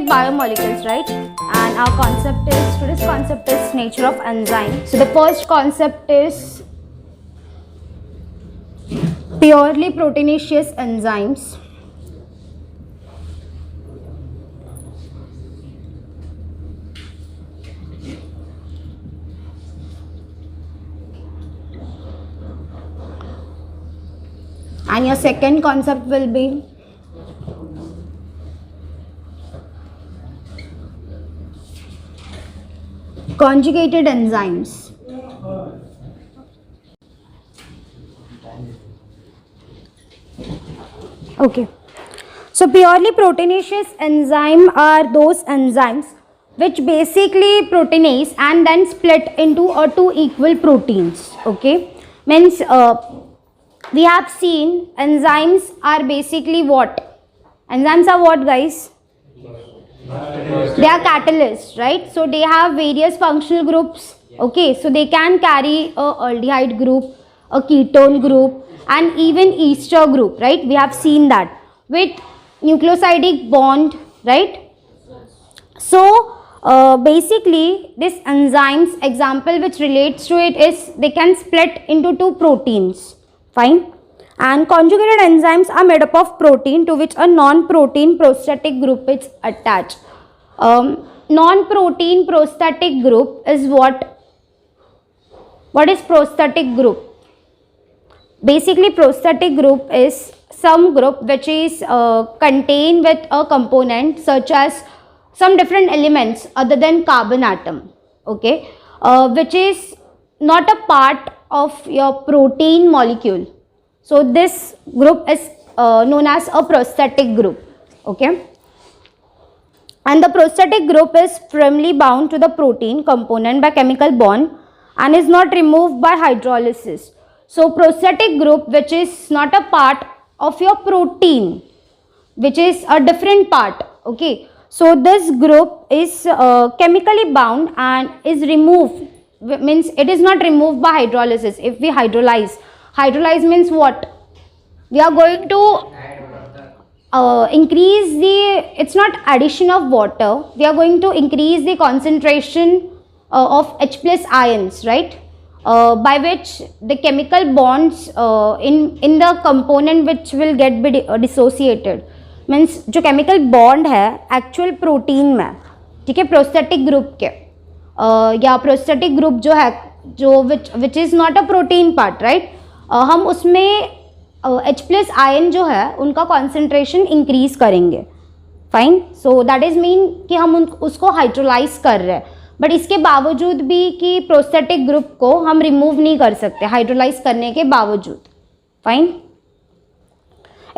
with biomolecules, right? And our concept is, today's concept is nature of enzyme. So the first concept is purely proteinaceous enzymes. And your second concept will be conjugated enzymes. Okay. So purely proteinaceous enzyme are those enzymes which basically proteinase and then split into two equal proteins. Okay. Means we have seen enzymes are basically what? Enzymes are what, guys? They are catalysts, right? So they have various functional groups. Okay, so they can carry a aldehyde group, a ketone group, and even ester group, right? We have seen that with nucleosidic bond, right? So basically this enzymes example which relates to it is they can split into two proteins. Fine. And conjugated enzymes are made up of protein to which a non-protein prosthetic group is attached. Non-protein prosthetic group is what? What is prosthetic group? Basically prosthetic group is some group which is contained with a component such as some different elements other than carbon atom. Okay, which is not a part of your protein molecule. So this group is known as a prosthetic group. Okay, and the prosthetic group is firmly bound to the protein component by chemical bond and is not removed by hydrolysis. So prosthetic group which is not a part of your protein, which is a different part. Okay, so this group is chemically bound and is removed, means it is not removed by hydrolysis. If we hydrolyze means what? We are going to increase the, it's not addition of water, we are going to increase the concentration of H plus ions, right? By which the chemical bonds in the component which will get be dissociated. Means जो chemical bond है actual protein में, ठीक है, prosthetic group के या prosthetic group जो है जो which is not a protein part, right, हम उसमें H प्लस आयन जो है उनका कॉन्सेंट्रेशन इंक्रीज करेंगे. Fine, so that is mean कि हम उसको हाइड्रोलाइज कर रहे हैं, बट इसके बावजूद भी कि प्रोस्थेटिक ग्रुप को हम रिमूव नहीं कर सकते हाइड्रोलाइज करने के बावजूद. Fine.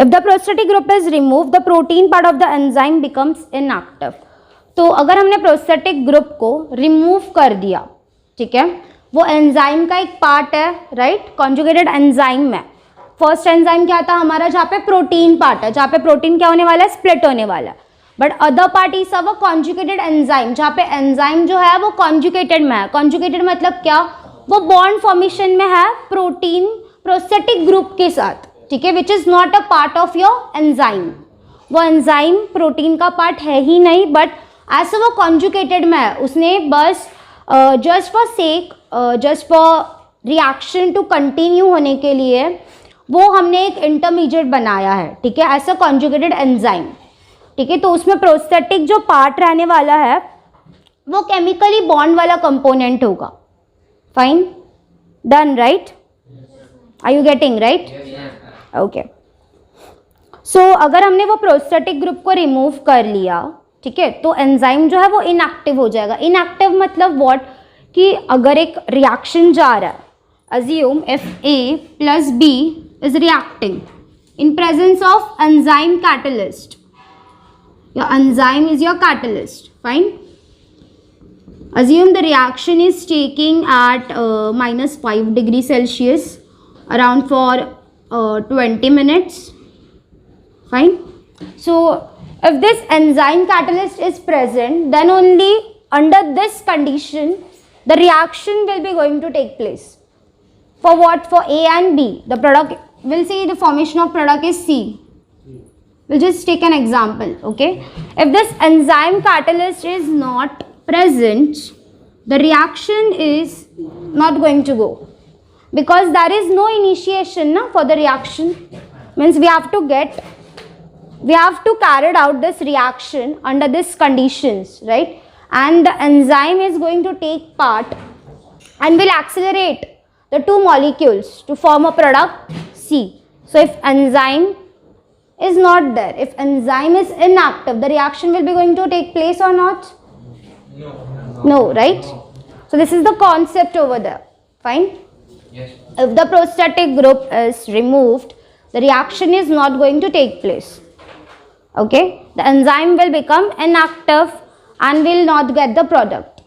If the prosthetic group is removed, the protein part of the enzyme becomes inactive. तो अगर हमने prosthetic group को remove कर दिया, ठीक है, वो एंजाइम का एक पार्ट है, राइट, कॉन्जुगेटेड एंजाइम में. फर्स्ट एंजाइम क्या था हमारा, जहाँ पे प्रोटीन पार्ट है, जहाँ पे प्रोटीन क्या होने वाला है, स्प्लिट होने वाला है. But other part is a conjugated enzyme, जहाँ पे एंजाइम जो है वो कॉन्जुगेटेड में है. कॉन्जुगेटेड मतलब क्या, वो बॉन्ड फॉर्मेशन में है प्रोटीन प्रोस्थेटिक ग्रुप के साथ, ठीक है, which is not a part of your enzyme. वो एंजाइम प्रोटीन का पार्ट है ही नहीं, बट ऐसे वो कॉन्जुगेटेड में है. उसने बस just for sake, just for reaction to continue होने के लिए वो हमने एक इंटरमीडिएट बनाया है, ठीक है, ऐसा कॉन्जुगेटेड एंजाइम, ठीक है. तो उसमें प्रोस्थेटिक जो पार्ट रहने वाला है वो केमिकली बॉन्ड वाला कंपोनेंट होगा. Fine, done, right, are you getting, right, okay. So अगर हमने वो प्रोस्थेटिक ग्रुप को रिमूव कर लिया, ठीक है, तो एंजाइम जो है वो इनएक्टिव हो जाएगा. इनएक्टिव मतलब व्हाट, कि अगर एक रिएक्शन जा रहा है, assume if A plus B is reacting in presence of enzyme catalyst, your enzyme is your catalyst. Fine, assume the reaction is taking at -5 degrees Celsius around for 20 minutes. Fine, so if this enzyme catalyst is present, then only under this condition the reaction will be going to take place. For what? For A and B, the product, we'll see the formation of product is C. We'll just take an example, okay? If this enzyme catalyst is not present, the reaction is not going to go, because there is no initiation for the reaction. Means we have to carry out this reaction under these conditions, right? And the enzyme is going to take part and will accelerate the two molecules to form a product C. So if enzyme is not there, if enzyme is inactive, the reaction will be going to take place or not? No, right? So this is the concept over there. Fine? Yes. If the prostatic group is removed, the reaction is not going to take place. Okay? The enzyme will become inactive and will not get the product.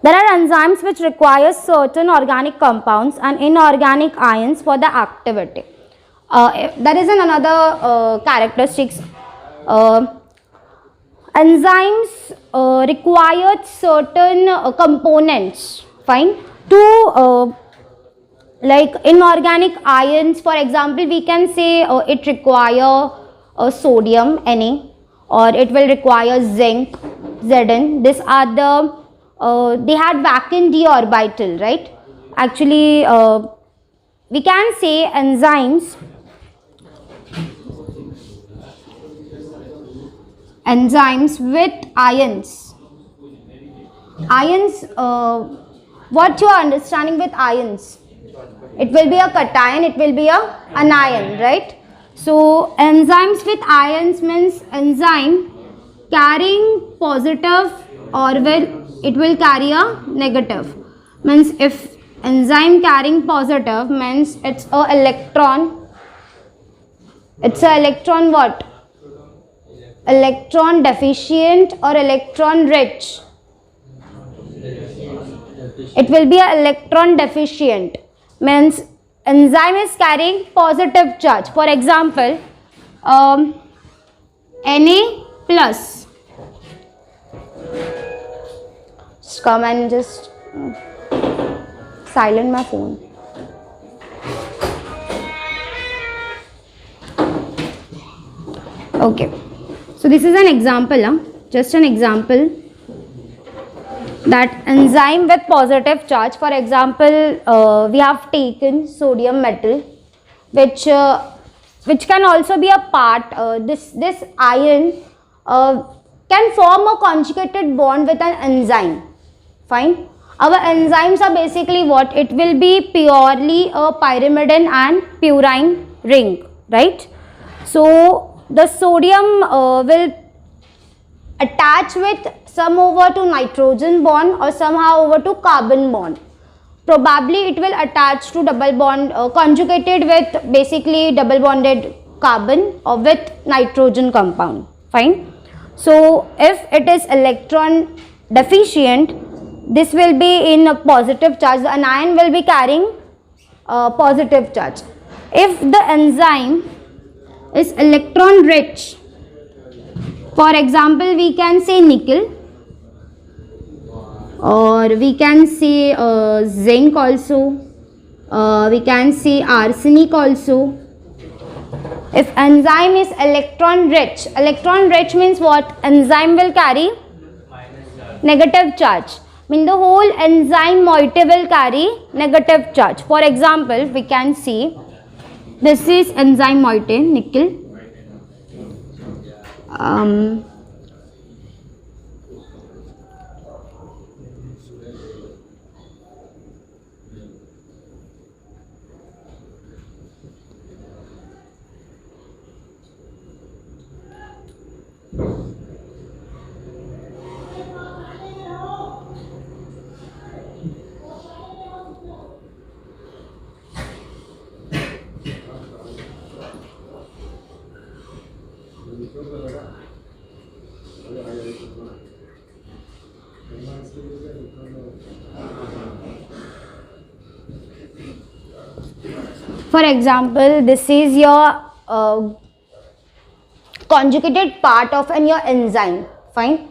There are enzymes which require certain organic compounds and inorganic ions for the activity. There is another characteristics. Enzymes require certain components, fine, to like inorganic ions. For example, we can say it require sodium, Na, or it will require zinc, Zn. These are the they had vacant d orbital, right? Actually, we can say enzymes with ions. What you are understanding with ions? It will be a cation, it will be a anion, right? So enzymes with ions means enzyme carrying positive or it will carry a negative. Means if enzyme carrying positive means it's a electron. It's a electron what? Electron deficient or electron rich? It will be a electron deficient. Means enzyme is carrying positive charge. For example, Na plus. Just come and just silent my phone. Okay. So this is an example, just an example, that enzyme with positive charge. For example, we have taken sodium metal, which can also be a part. This ion can form a conjugated bond with an enzyme. Fine. Our enzymes are basically what? It will be purely a pyrimidine and purine ring, right? So the sodium will attach with some over to nitrogen bond or somehow over to carbon bond. Probably it will attach to double bond conjugated with basically double bonded carbon or with nitrogen compound. Fine. So if it is electron deficient, this will be in a positive charge. The anion will be carrying positive charge. If the enzyme is electron rich, for example, we can say nickel, or we can say zinc also, we can say arsenic also. If enzyme is electron rich means what? Enzyme will carry negative charge. Mean the whole enzyme moiety will carry negative charge. For example, we can see this is enzyme moiety, nickel. For example, this is your conjugated part of your enzyme, fine,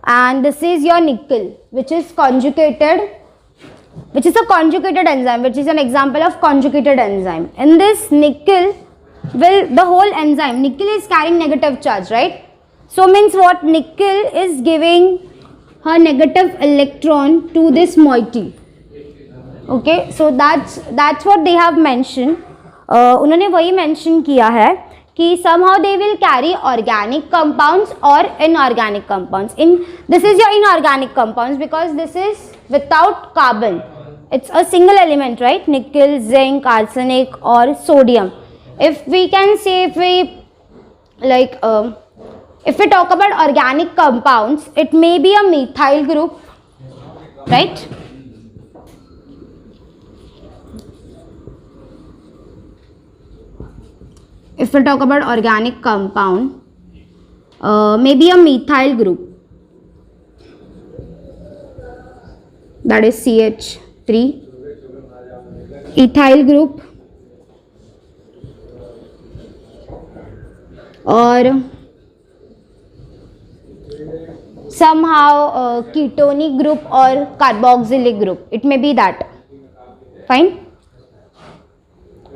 and this is your nickel, which is conjugated, which is a conjugated enzyme, which is an example of conjugated enzyme. In this nickel, Well, the whole enzyme, nickel is carrying negative charge, right? So means what? Nickel is giving her negative electron to this moiety. Okay, so that's what they have mentioned. उन्होंने वही mention किया है कि somehow they will carry organic compounds or inorganic compounds. This is your inorganic compounds because this is without carbon. It's a single element, right? Nickel, zinc, arsenic or sodium. If we can say, if we talk about organic compounds, it may be a methyl group, right? If we talk about organic compound, maybe a methyl group, that is CH3, ethyl group, or somehow ketonic group or carboxylic group. It may be that. Fine.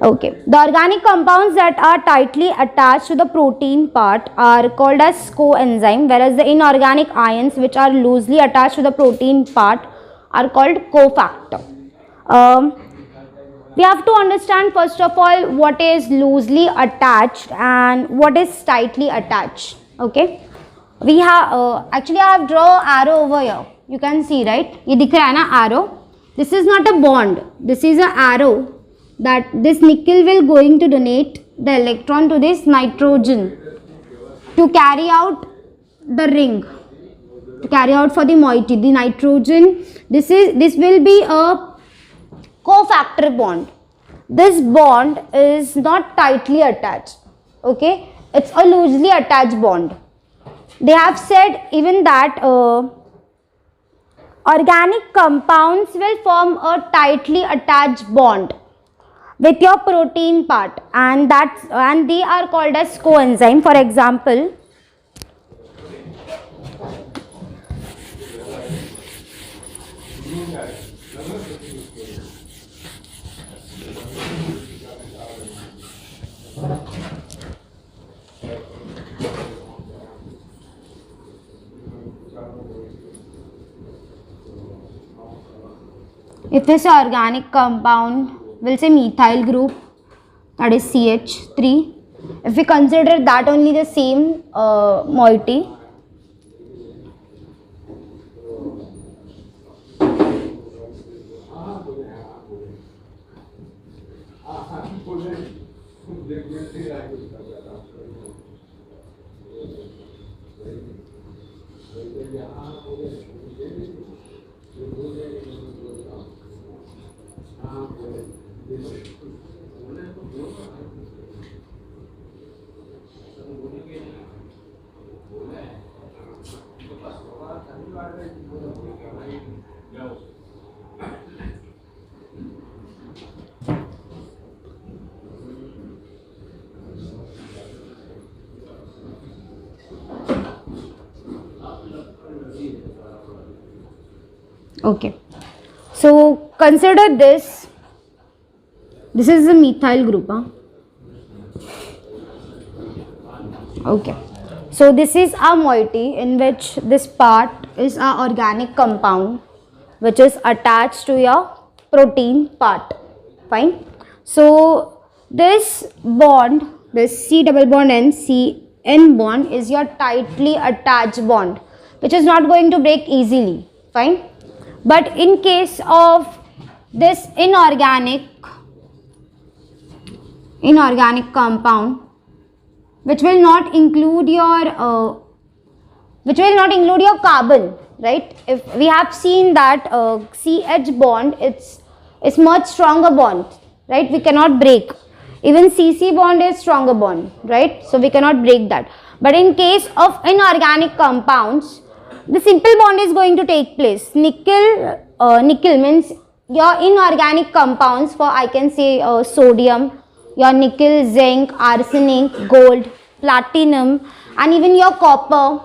Okay. The organic compounds that are tightly attached to the protein part are called as coenzyme, whereas the inorganic ions which are loosely attached to the protein part are called cofactor. We have to understand first of all what is loosely attached and what is tightly attached. Okay. We have actually I have drawn arrow over here. You can see, right? ये दिख रहा है ना arrow. This is not a bond. This is an arrow that this nickel will going to donate the electron to this nitrogen to carry out the ring, to carry out for the moiety. The nitrogen, this will be a cofactor bond. This bond is not tightly attached. Okay, it's a loosely attached bond. They have said even that organic compounds will form a tightly attached bond with your protein part, and they are called as coenzyme. For example, if this organic compound, we'll say methyl group, that is CH3. If we consider that only the same moiety, okay, so consider this. This is a methyl group. Okay, so this is a moiety in which this part is a organic compound which is attached to your protein part. Fine. So this bond, this C double bond and CN bond is your tightly attached bond which is not going to break easily. Fine. But in case of this inorganic compound which will not include your carbon, right? If we have seen that CH bond, it's much stronger bond, right? We cannot break. Even CC bond is stronger bond, right? So we cannot break that. But in case of inorganic compounds, the simple bond is going to take place. Nickel means your inorganic compounds for, I can say, sodium, your nickel, zinc, arsenic, gold, platinum, and even your copper.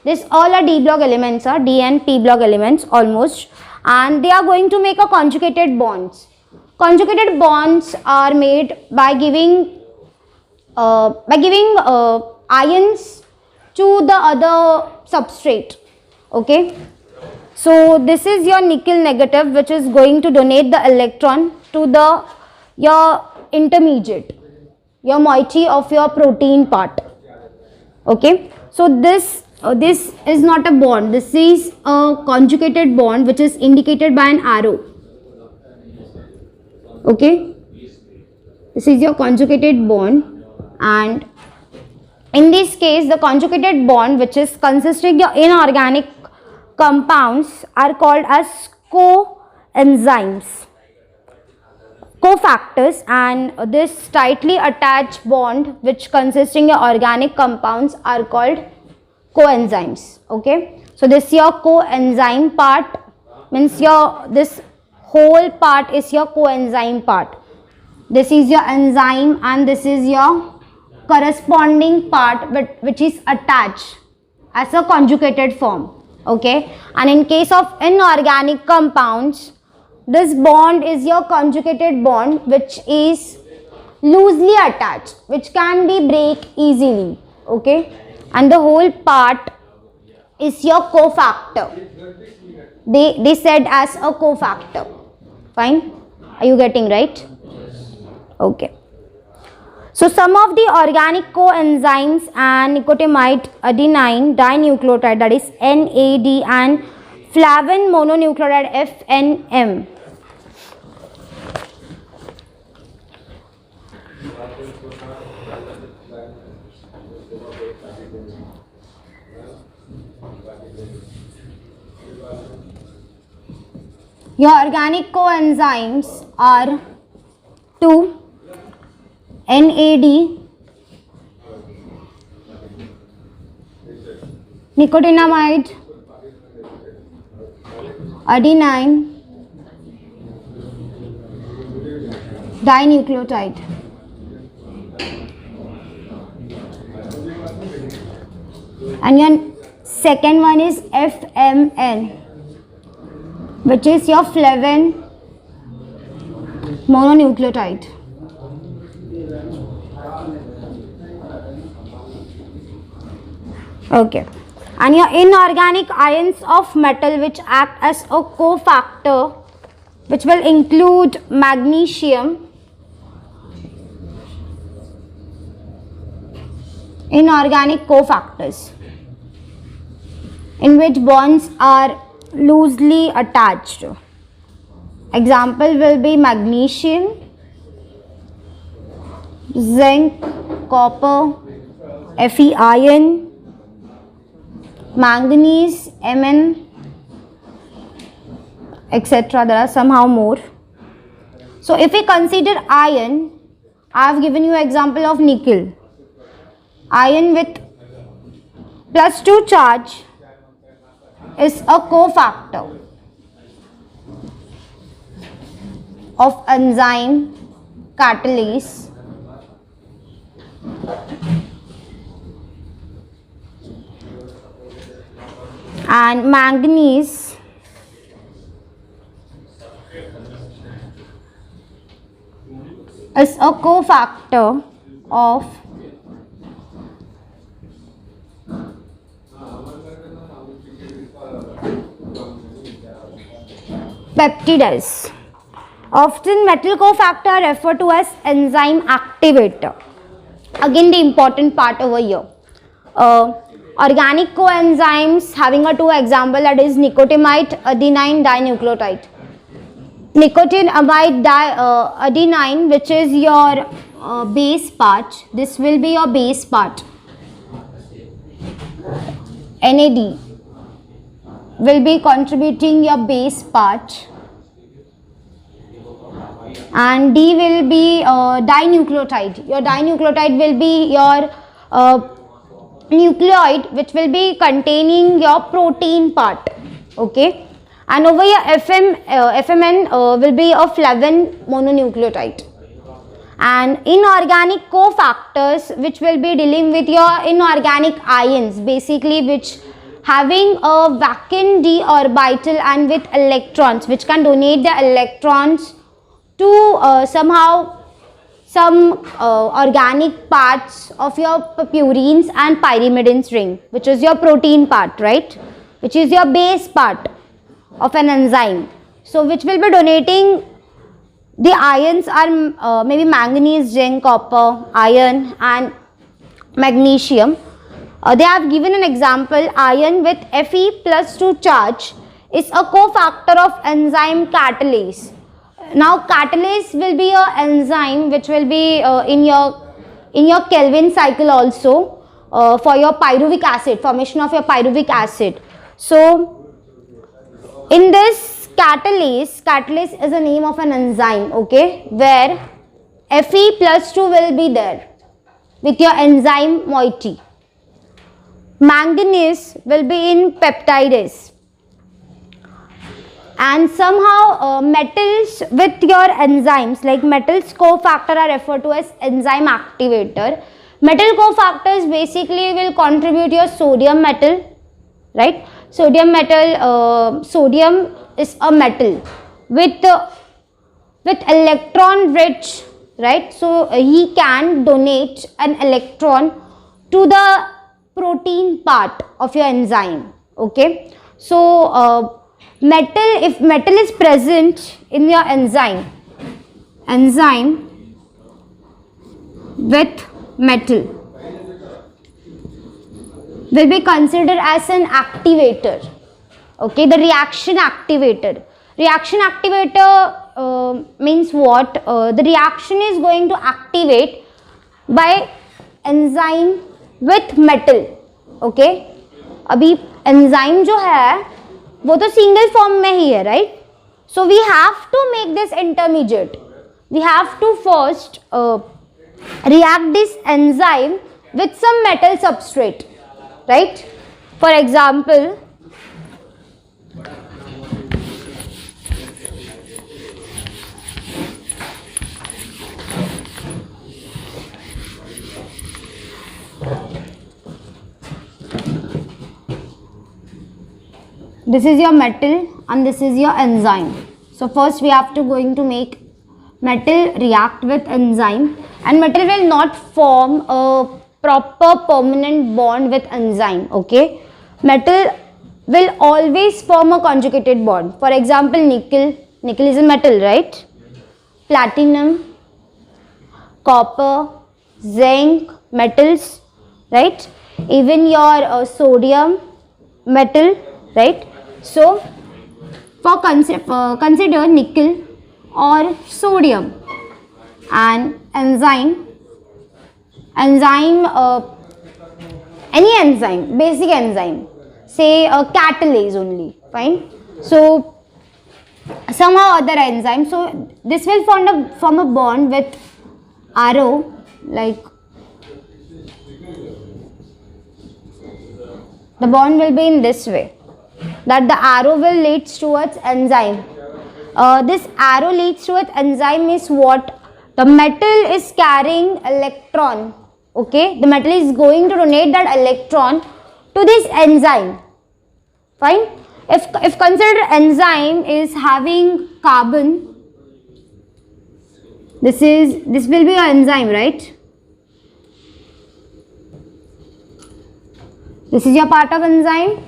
This all are D block elements, D and P block elements almost, and they are going to make a conjugated bonds. Conjugated bonds are made by giving by giving ions to the other substrate. Okay, so this is your nickel negative, which is going to donate the electron to the your intermediate, your moiety of your protein part. Okay, so this is not a bond, this is a conjugated bond which is indicated by an arrow. Okay, this is your conjugated bond, and in this case the conjugated bond, which is consisting of inorganic compounds, are called as coenzymes, cofactors, and this tightly attached bond which consisting of organic compounds are called coenzymes. Okay, so this your coenzyme part, means your this whole part is your coenzyme part. This is your enzyme and this is your corresponding part, but which is attached as a conjugated form. Okay, and in case of inorganic compounds, this bond is your conjugated bond which is loosely attached, which can be break easily. Okay, and the whole part is your cofactor. They said as a cofactor. Fine, are you getting right? Okay, so some of the organic coenzymes and nicotinamide adenine dinucleotide, that is NAD, and flavin mononucleotide FNM. Your organic coenzymes are 2 NAD, nicotinamide adenine dinucleotide. And your second one is FMN, which is your flavin mononucleotide. Okay, and your inorganic ions of metal which act as a cofactor, which will include magnesium, inorganic cofactors in which bonds are loosely attached. Example will be magnesium, zinc, copper, Fe iron, manganese, Mn, etc. There are somehow more. So if we consider iron, I have given you example of nickel. Iron with +2 charge is a cofactor of enzyme catalase. And manganese is a cofactor of peptidase. Often metal cofactor are referred to as enzyme activator. Again, the important part over here. Organic coenzymes having a 2 example, that is nicotinamide adenine dinucleotide. Nicotinamide adenine, which is your base part, this will be your base part. NAD will be contributing your base part, and D will be dinucleotide. Your dinucleotide will be your nucleoid which will be containing your protein part. Okay, and over here FMN will be a flavin mononucleotide. And inorganic cofactors which will be dealing with your inorganic ions, basically which having a vacant d orbital and with electrons, which can donate the electrons to somehow some organic parts of your purines and pyrimidines ring, which is your protein part, right? Which is your base part of an enzyme. So which will be donating the ions are maybe manganese, zinc, copper, iron and magnesium. They have given an example, iron with Fe+2 charge is a cofactor of enzyme catalase. Now catalase will be a enzyme which will be in your Kelvin cycle also for your pyruvic acid, formation of your pyruvic acid. So in this catalase is the name of an enzyme, okay, where Fe+2 will be there with your enzyme moiety. Manganese will be in peptidase. And somehow metals with your enzymes, like metals cofactor are referred to as enzyme activator. Metal cofactors basically will contribute your sodium metal, right? Sodium metal, sodium is a metal with electron rich, right? So he can donate an electron to the protein part of your enzyme, okay? So if metal is present in your enzyme with metal will be considered as an activator, okay, the reaction activator. Reaction activator means what? The reaction is going to activate by enzyme with metal, okay. अभी enzyme जो है वो तो single form में ही है, right? So we have to make this intermediate. We have to first react this enzyme with some metal substrate, right? For example, this is your metal and this is your enzyme. So first we have to going to make metal react with enzyme, and metal will not form a proper permanent bond with enzyme, okay. Metal will always form a conjugated bond. For example, nickel is a metal, right? Platinum, copper, zinc, metals, right? Even your sodium metal, right? So for consider nickel or sodium and enzyme, any enzyme, basic enzyme, say a catalase only, fine. So somehow other enzyme, so this will form a bond with arrow, like the bond will be in this way, that the arrow will leads towards enzyme. This arrow leads towards enzyme is what? The metal is carrying electron, okay. The metal is going to donate that electron to this enzyme, fine. If consider enzyme is having carbon, this will be your enzyme, right? This is your part of enzyme,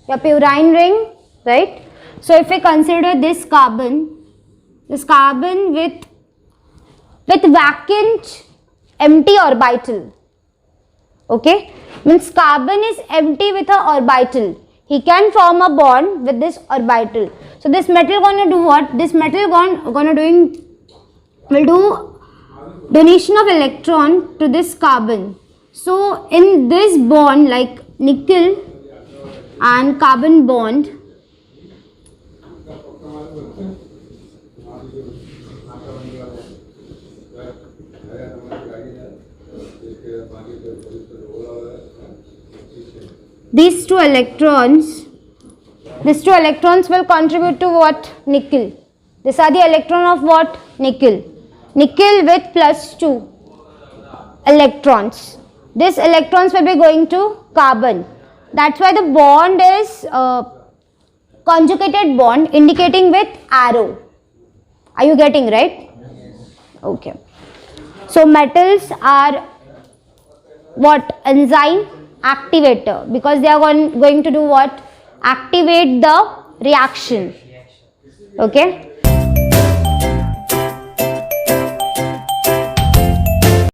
your purine ring, right? So if we consider this carbon with vacant empty orbital, okay, means carbon is empty with a orbital, he can form a bond with this orbital. So this metal gonna do what? This metal will do donation of electron to this carbon. So in this bond, like nickel and carbon bond, these two electrons will contribute to what? Nickel. These are the electron of what? Nickel. Nickel with +2 electrons. These electrons will be going to carbon. That's why the bond is conjugated bond, indicating with arrow. Are you getting, right? Okay. So metals are what? Enzyme activator, because they are going to do what? Activate the reaction. Okay.